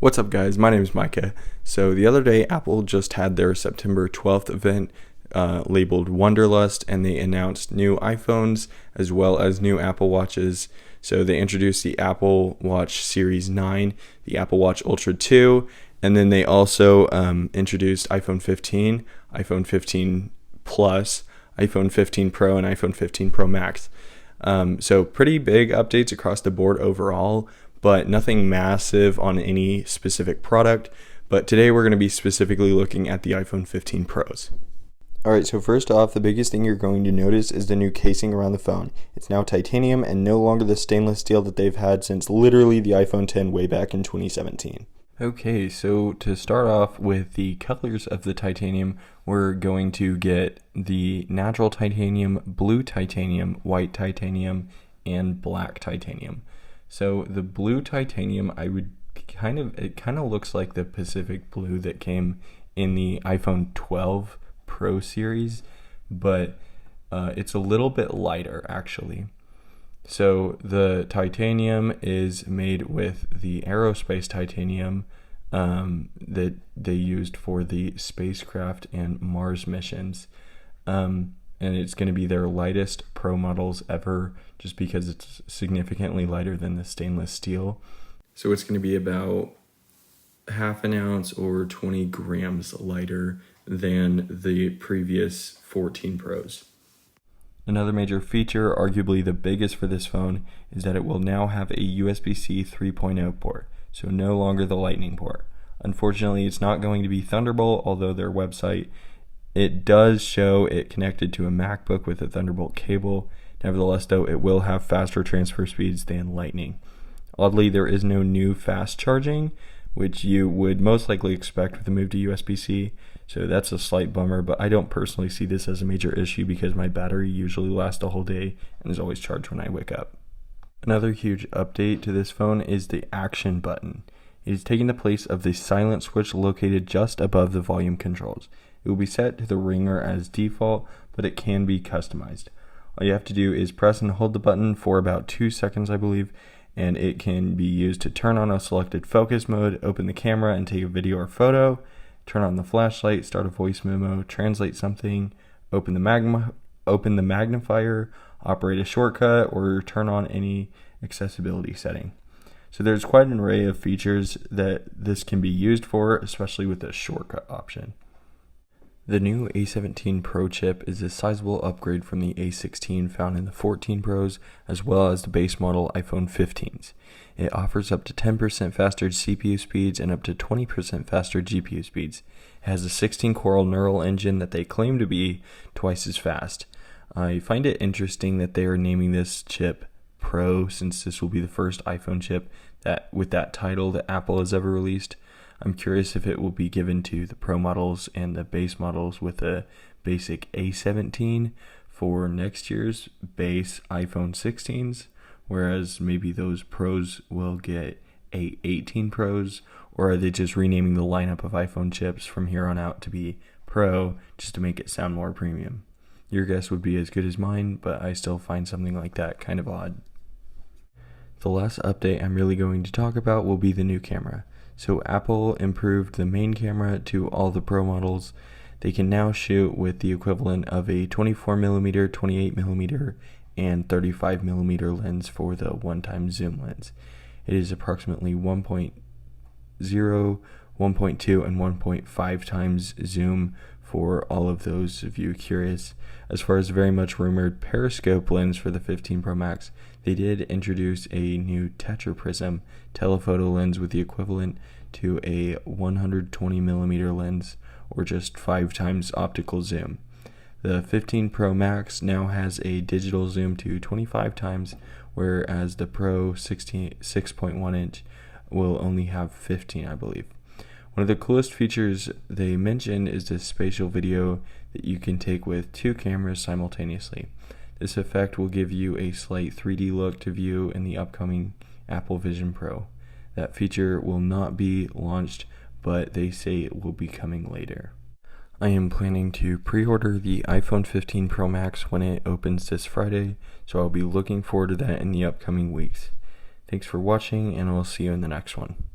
What's up, guys? My name is Micah. So the other day, Apple just had their September 12th event labeled Wonderlust, and they announced new iPhones as well as new Apple Watches. So they introduced the Apple Watch Series 9, the Apple Watch Ultra 2, and then they also introduced iPhone 15, iPhone 15 Plus, iPhone 15 Pro, and iPhone 15 Pro Max. So pretty big updates across the board overall, but nothing massive on any specific product. But today we're going to be specifically looking at the iPhone 15 Pros. Alright, so first off, the biggest thing you're going to notice is the new casing around the phone. It's now titanium and no longer the stainless steel that they've had since literally the iPhone 10 way back in 2017. Okay, so to start off with the colors of the titanium, we're going to get the natural titanium, blue titanium, white titanium, and black titanium. So the blue titanium, it kind of looks like the Pacific blue that came in the iPhone 12 Pro series, but it's a little bit lighter actually. So the titanium is made with the aerospace titanium that they used for the spacecraft and Mars missions. And it's going to be their lightest Pro models ever just because it's significantly lighter than the stainless steel. So it's going to be about half an ounce or 20 grams lighter than the previous 14 Pros. Another major feature, arguably the biggest for this phone, is that it will now have a USBC 3.0 port, so no longer the Lightning port. Unfortunately, it's not going to be Thunderbolt, although their website it does show it connected to a MacBook with a Thunderbolt cable. Nevertheless, though, it will have faster transfer speeds than Lightning. Oddly, there is no new fast charging, which you would most likely expect with the move to USB-C. So that's a slight bummer, but I don't personally see this as a major issue because my battery usually lasts a whole day and is always charged when I wake up. Another huge update to this phone is the action button. It is taking the place of the silent switch located just above the volume controls. It will be set to the ringer as default, but it can be customized. All you have to do is press and hold the button for about 2 seconds, I believe, and it can be used to turn on a selected focus mode, open the camera and take a video or photo, turn on the flashlight, start a voice memo, translate something, open the magnifier, operate a shortcut, or turn on any accessibility setting. So there's quite an array of features that this can be used for, especially with the shortcut option. The new A17 Pro chip is a sizable upgrade from the A16 found in the 14 Pros, as well as the base model iPhone 15s. It offers up to 10% faster CPU speeds and up to 20% faster GPU speeds. It has a 16-core neural engine that they claim to be twice as fast. I find it interesting that they are naming this chip Pro, since this will be the first iPhone chip with that title that Apple has ever released. I'm curious if it will be given to the Pro models and the base models with a basic A17 for next year's base iPhone 16s, whereas maybe those Pros will get A18 Pros, or are they just renaming the lineup of iPhone chips from here on out to be Pro just to make it sound more premium? Your guess would be as good as mine, but I still find something like that kind of odd. The last update I'm really going to talk about will be the new camera. So Apple improved the main camera to all the Pro models. They can now shoot with the equivalent of a 24mm, 28mm, and 35mm lens for the one-time zoom lens. It is approximately 1.0, 1.2, and 1.5 times zoom for all of those of you curious. As far as the very much rumored periscope lens for the 15 Pro Max, they did introduce a new tetraprism telephoto lens with the equivalent to a 120mm lens, or just 5 times optical zoom. The 15 Pro Max now has a digital zoom to 25 times, whereas the Pro 6.1 inch will only have 15, I believe. One of the coolest features they mentioned is this spatial video that you can take with 2 cameras simultaneously. This effect will give you a slight 3D look to view in the upcoming Apple Vision Pro. That feature will not be launched, but they say it will be coming later. I am planning to pre-order the iPhone 15 Pro Max when it opens this Friday, so I'll be looking forward to that in the upcoming weeks. Thanks for watching, and I'll see you in the next one.